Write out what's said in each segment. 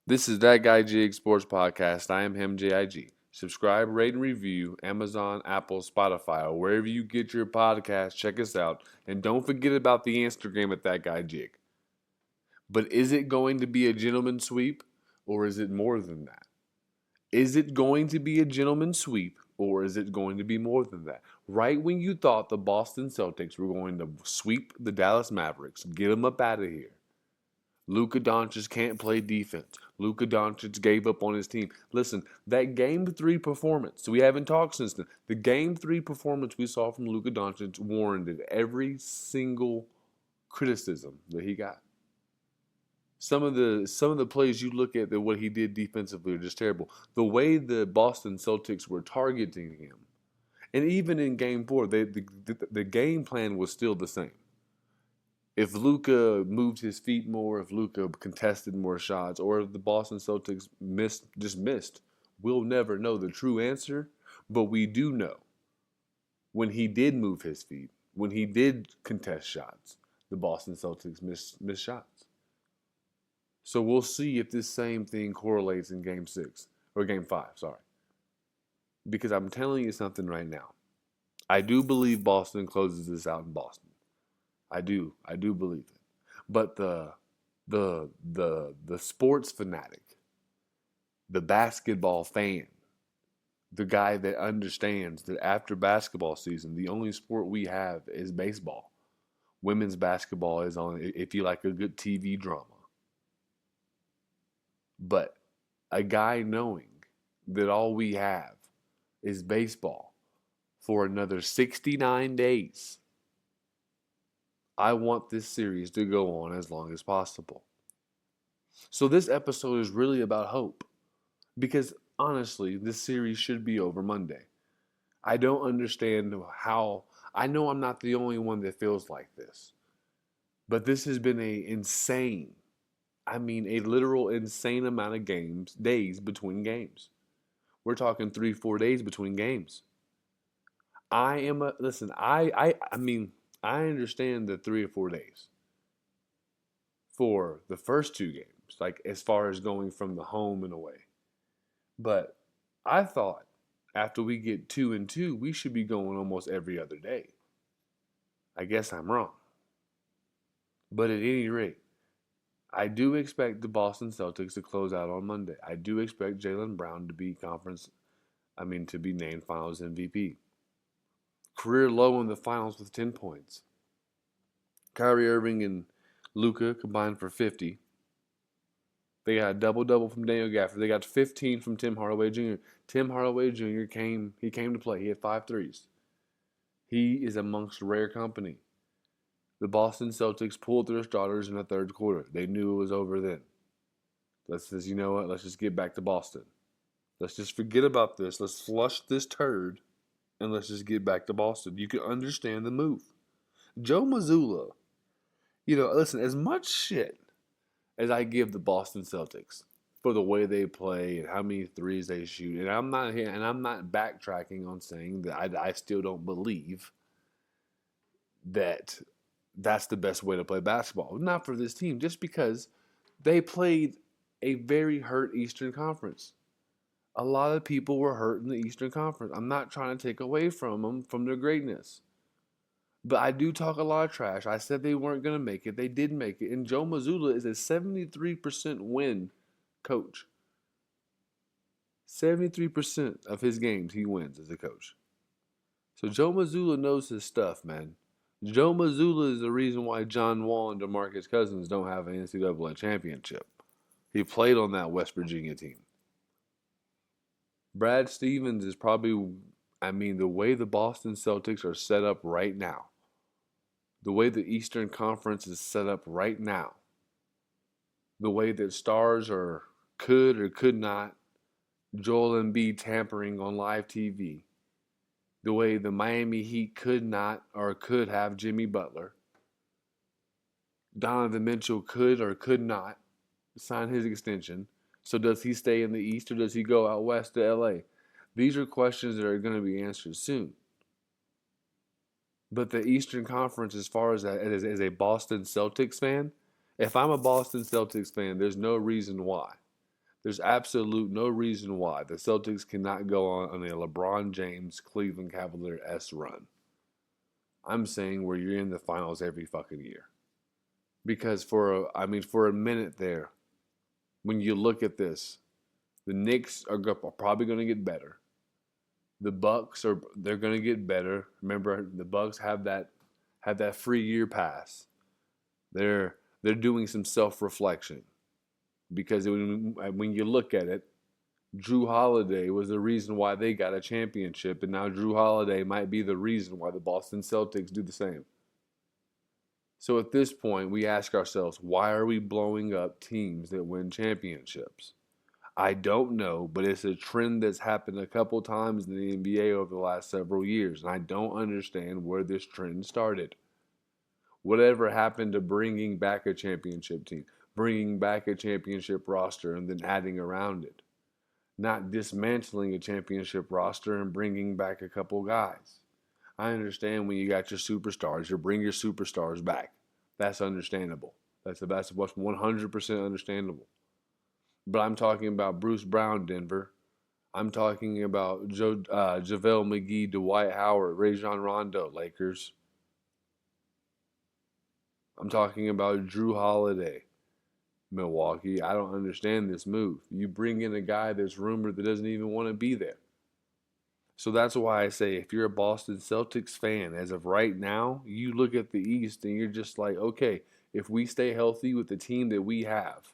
This is That Guy Jig Sports Podcast. I am him, JIG. Subscribe, rate, and review Amazon, Apple, Spotify, or wherever you get your podcast. Check us out. And don't forget about the Instagram at That Guy Jig. But is it going to be a gentleman sweep, or is it more than that? Is it going to be a gentleman sweep, or is it going to be more than that? Right when you thought the Boston Celtics were going to sweep the Dallas Mavericks, get them up out of here, Luka Doncic can't play defense. Luka Doncic gave up on his team. Listen, that Game 3 performance, we haven't talked since then. The Game 3 performance we saw from Luka Doncic warranted every single criticism that he got. Some of the plays you look at, what he did defensively are just terrible. The way the Boston Celtics were targeting him, and even in Game 4, the game plan was still the same. If Luka moved his feet more, if Luka contested more shots, or if the Boston Celtics missed, we'll never know the true answer. But we do know when he did move his feet, when he did contest shots, the Boston Celtics missed shots. So we'll see if this same thing correlates in Game 6 or Game 5. Sorry, because I'm telling you something right now. I do believe Boston closes this out in Boston. I do believe it. But the sports fanatic, the basketball fan, the guy that understands that after basketball season, the only sport we have is baseball. Women's basketball is on if you like a good TV drama. But a guy knowing that all we have is baseball for another 69 days. I want this series to go on as long as possible. So this episode is really about hope. Because honestly, this series should be over Monday. I don't understand how. I know I'm not the only one that feels like this. But this has been a literal insane amount of days between games. We're talking 3-4 days between games. Listen, I understand the 3 or 4 days for the first two games, like as far as going from the home and away. But I thought after we get 2-2, we should be going almost every other day. I guess I'm wrong. But at any rate, I do expect the Boston Celtics to close out on Monday. I do expect Jaylen Brown to be named Finals MVP. Career low in the finals with 10 points. Kyrie Irving and Luka combined for 50. They got a double-double from Daniel Gafford. They got 15 from Tim Hardaway Jr. Tim Hardaway Jr. came to play. He had 5 threes. He is amongst rare company. The Boston Celtics pulled their starters in the third quarter. They knew it was over then. Let's just get back to Boston. Let's just forget about this. Let's flush this turd, and let's just get back to Boston. You can understand the move. Joe Mazzulla, listen, as much shit as I give the Boston Celtics for the way they play and how many threes they shoot, and I'm not backtracking on saying that I still don't believe that that's the best way to play basketball. Not for this team, just because they played a very hurt Eastern Conference. A lot of people were hurt in the Eastern Conference. I'm not trying to take away from them from their greatness. But I do talk a lot of trash. I said they weren't going to make it. They did make it. And Joe Mazzulla is a 73% win coach. 73% of his games he wins as a coach. So Joe Mazzulla knows his stuff, man. Joe Mazzulla is the reason why John Wall and DeMarcus Cousins don't have an NCAA championship. He played on that West Virginia team. Brad Stevens is probably, the way the Boston Celtics are set up right now, the way the Eastern Conference is set up right now, the way that stars could or could not, Joel Embiid tampering on live TV, the way the Miami Heat could not or could have Jimmy Butler, Donovan Mitchell could or could not sign his extension. So does he stay in the East or does he go out west to LA? These are questions that are going to be answered soon. But the Eastern Conference, as far as a Boston Celtics fan, if I'm a Boston Celtics fan, there's no reason why There's absolute no reason why the Celtics cannot go on a LeBron James Cleveland Cavalier-esque run. I'm saying where you're in the finals every fucking year. Because for a minute there, when you look at this, the Knicks are probably going to get better. The Bucks they're going to get better. Remember, the Bucks have that free year pass. They're doing some self-reflection because when you look at it, Drew Holiday was the reason why they got a championship, and now Drew Holiday might be the reason why the Boston Celtics do the same. So at this point, we ask ourselves, why are we blowing up teams that win championships? I don't know, but it's a trend that's happened a couple times in the NBA over the last several years, and I don't understand where this trend started. Whatever happened to bringing back a championship team, bringing back a championship roster, and then adding around it? Not dismantling a championship roster and bringing back a couple guys. I understand when you got your superstars, you bring your superstars back. That's understandable. That's what's 100% understandable. But I'm talking about Bruce Brown, Denver. I'm talking about JaVale McGee, Dwight Howard, Rajon Rondo, Lakers. I'm talking about Drew Holiday, Milwaukee. I don't understand this move. You bring in a guy that's rumored that doesn't even want to be there. So that's why I say if you're a Boston Celtics fan, as of right now, you look at the East and you're just like, okay, if we stay healthy with the team that we have,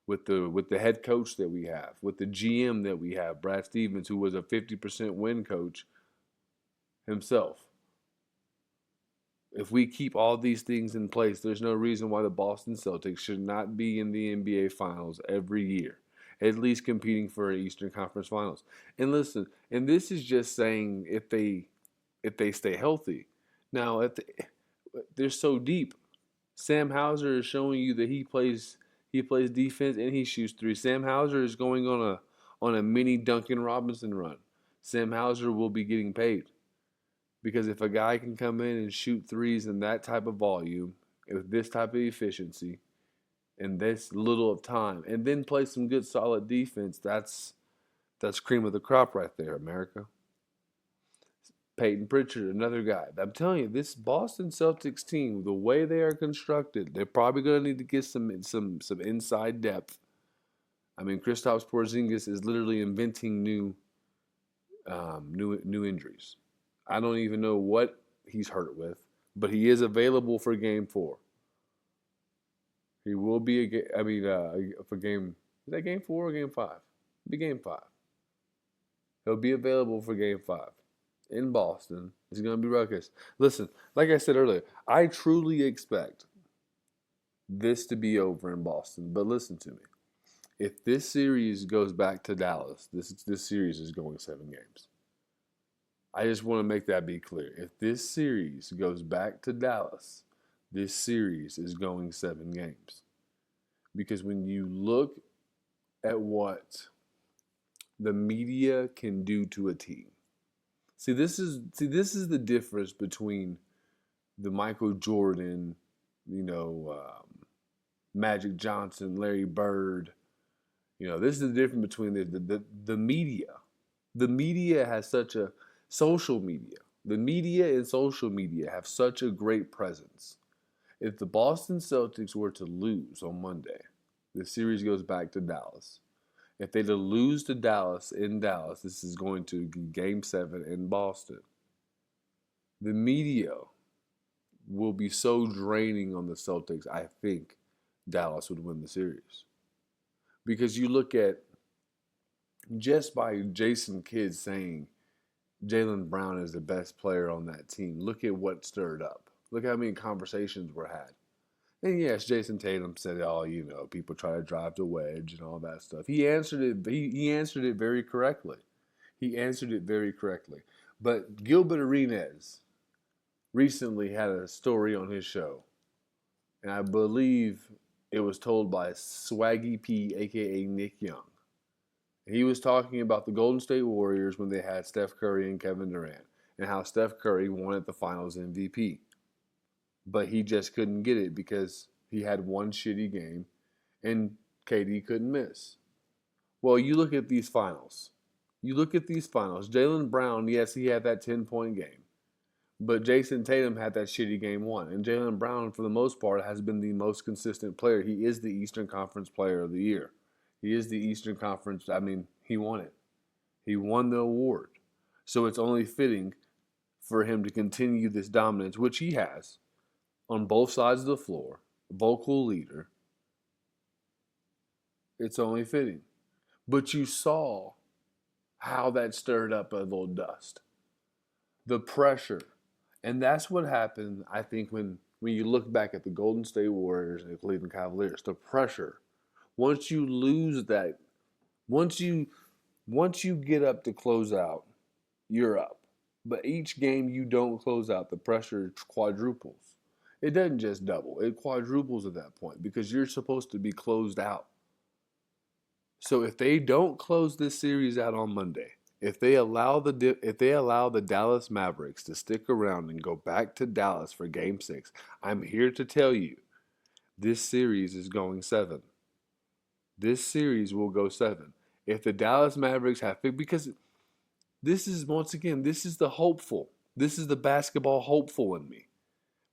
with the head coach that we have, with the GM that we have, Brad Stevens, who was a 50% win coach himself. If we keep all these things in place, there's no reason why the Boston Celtics should not be in the NBA Finals every year, at least competing for an Eastern Conference Finals. And listen, and this is just saying if they stay healthy. Now, they're so deep. Sam Hauser is showing you that he plays defense and he shoots three. Sam Hauser is going on a mini Duncan Robinson run. Sam Hauser will be getting paid. Because if a guy can come in and shoot threes in that type of volume, with this type of efficiency, and this little of time, and then play some good solid defense, that's cream of the crop right there, America. Peyton Pritchard, another guy. I'm telling you, this Boston Celtics team, the way they are constructed, they're probably going to need to get some inside depth. I mean, Kristaps Porzingis is literally inventing new injuries. I don't even know what he's hurt with, but he is available for Game 4. He will be for game. Is that Game 4 or Game 5? It'll be Game 5. He'll be available for Game 5 in Boston. It's going to be ruckus. Listen, like I said earlier, I truly expect this to be over in Boston. But listen to me. If this series goes back to Dallas, this series is going 7 games. I just want to make that be clear. If this series goes back to Dallas, this series is going 7 games. Because when you look at what the media can do to a team. This is the difference between the Michael Jordan, Magic Johnson, Larry Bird. This is the difference between the media. The media has such a social media. The media and social media have such a great presence. If the Boston Celtics were to lose on Monday, the series goes back to Dallas. If they lose to Dallas in Dallas, this is going to be Game 7 in Boston. The media will be so draining on the Celtics, I think Dallas would win the series. Because you look at, just by Jason Kidd saying Jaylen Brown is the best player on that team, look at what stirred up. Look how many conversations were had. And yes, Jason Tatum said, people try to drive the wedge and all that stuff. He answered it. He answered it very correctly. But Gilbert Arenas recently had a story on his show, and I believe it was told by Swaggy P, a.k.a. Nick Young. He was talking about the Golden State Warriors when they had Steph Curry and Kevin Durant, and how Steph Curry wanted the Finals MVP. But he just couldn't get it because he had one shitty game and KD couldn't miss. Well, you look at these finals. You look at these finals. Jaylen Brown, yes, he had that 10-point game. But Jason Tatum had that shitty game one. And Jaylen Brown, for the most part, has been the most consistent player. He is the Eastern Conference Player of the Year. He is the Eastern Conference. I mean, he won it. He won the award. So it's only fitting for him to continue this dominance, which he has on both sides of the floor, vocal leader. It's only fitting. But you saw how that stirred up a little dust. The pressure. And that's what happened, I think, when you look back at the Golden State Warriors and the Cleveland Cavaliers. The pressure. Once you lose that, once you get up to close out, you're up. But each game you don't close out, the pressure quadruples. It doesn't just double, it quadruples at that point because you're supposed to be closed out. So if they don't close this series out on Monday, if they allow the Dallas Mavericks to stick around and go back to Dallas for Game 6, I'm here to tell you, this series is going 7. This series will go 7. If the Dallas Mavericks because this is, once again, this is the hopeful. This is the basketball hopeful in me.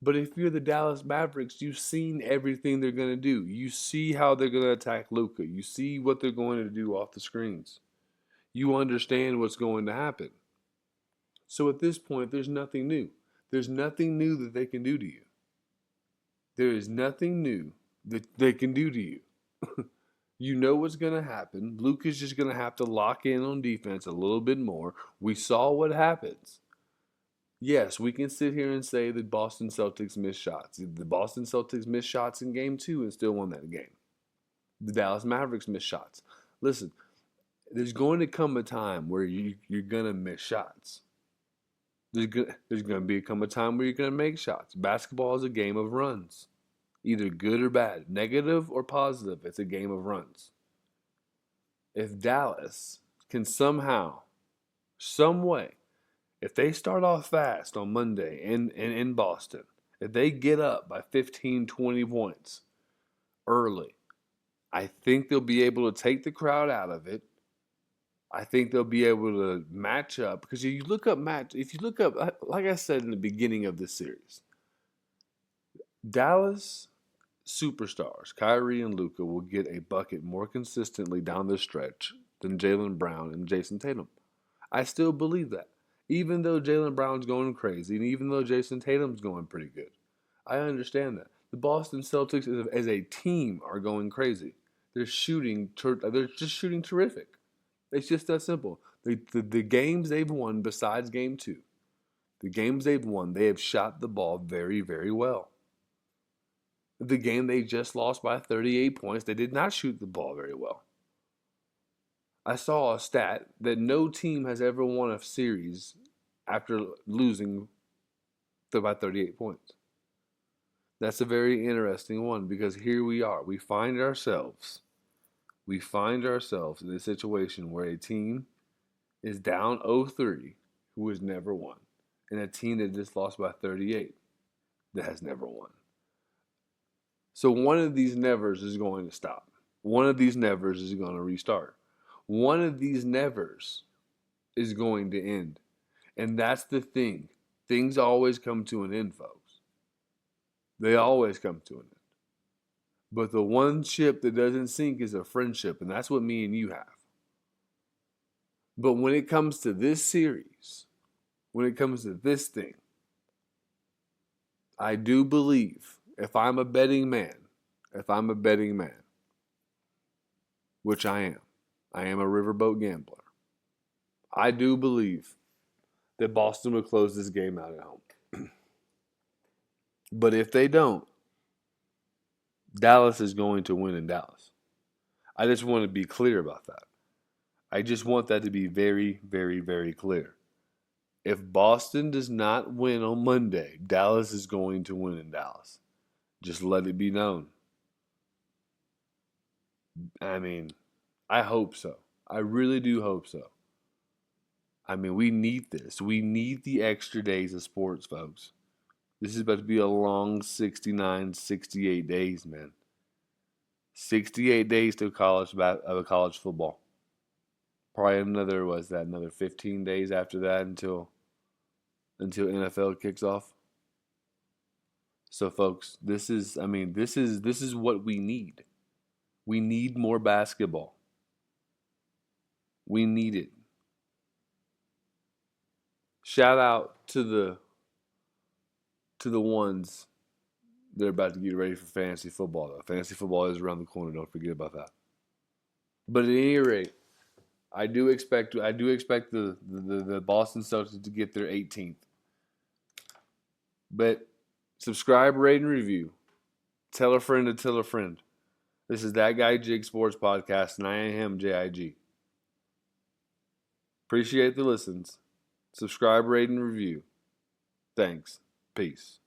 But if you're the Dallas Mavericks, you've seen everything they're going to do. You see how they're going to attack Luka. You see what they're going to do off the screens. You understand what's going to happen. So at this point, there's nothing new. There's nothing new that they can do to you. There is nothing new that they can do to you. You know what's going to happen. Luka's just going to have to lock in on defense a little bit more. We saw what happens. Yes, we can sit here and say the Boston Celtics missed shots. The Boston Celtics missed shots in Game 2 and still won that game. The Dallas Mavericks missed shots. Listen, there's going to come a time where you're going to miss shots. There's going to come a time where you're going to make shots. Basketball is a game of runs. Either good or bad. Negative or positive. It's a game of runs. If Dallas can somehow, some way, if they start off fast on Monday in Boston, if they get up by 15, 20 points early, I think they'll be able to take the crowd out of it. I think they'll be able to match up because if you look up, like I said in the beginning of this series, Dallas superstars, Kyrie and Luka, will get a bucket more consistently down the stretch than Jaylen Brown and Jason Tatum. I still believe that. Even though Jaylen Brown's going crazy, and even though Jason Tatum's going pretty good, I understand that. The Boston Celtics, as a team, are going crazy. They're just shooting terrific. It's just that simple. The games they've won, besides Game 2, the games they've won, they have shot the ball very, very well. The game they just lost by 38 points, they did not shoot the ball very well. I saw a stat that no team has ever won a series after losing by 38 points. That's a very interesting one because here we are. We find ourselves in a situation where a team is down 0-3 who has never won, and a team that just lost by 38 that has never won. So one of these nevers is going to stop. One of these nevers is going to restart. One of these nevers is going to end. And that's the thing. Things always come to an end, folks. They always come to an end. But the one ship that doesn't sink is a friendship, and that's what me and you have. But when it comes to this series, when it comes to this thing, I do believe, if I'm a betting man, which I am a riverboat gambler, I do believe that Boston will close this game out at home. But if they don't, Dallas is going to win in Dallas. I just want to be clear about that. I just want that to be very, very, very clear. If Boston does not win on Monday, Dallas is going to win in Dallas. Just let it be known. I mean, I hope so. I really do hope so. I mean, we need this. We need the extra days of sports, folks. This is about to be a long 69, 68 days, man. 68 days to college football. Probably another 15 days after that until NFL kicks off. So folks, this is what we need. We need more basketball. We need it. Shout out to the ones that are about to get ready for fantasy football though. Fantasy football is around the corner, don't forget about that. But at any rate, I do expect the Boston Celtics to get their 18th. But subscribe, rate, and review. Tell a friend to tell a friend. This is That Guy Jig Sports Podcast, and I am JIG. Appreciate the listens. Subscribe, rate, and review. Thanks. Peace.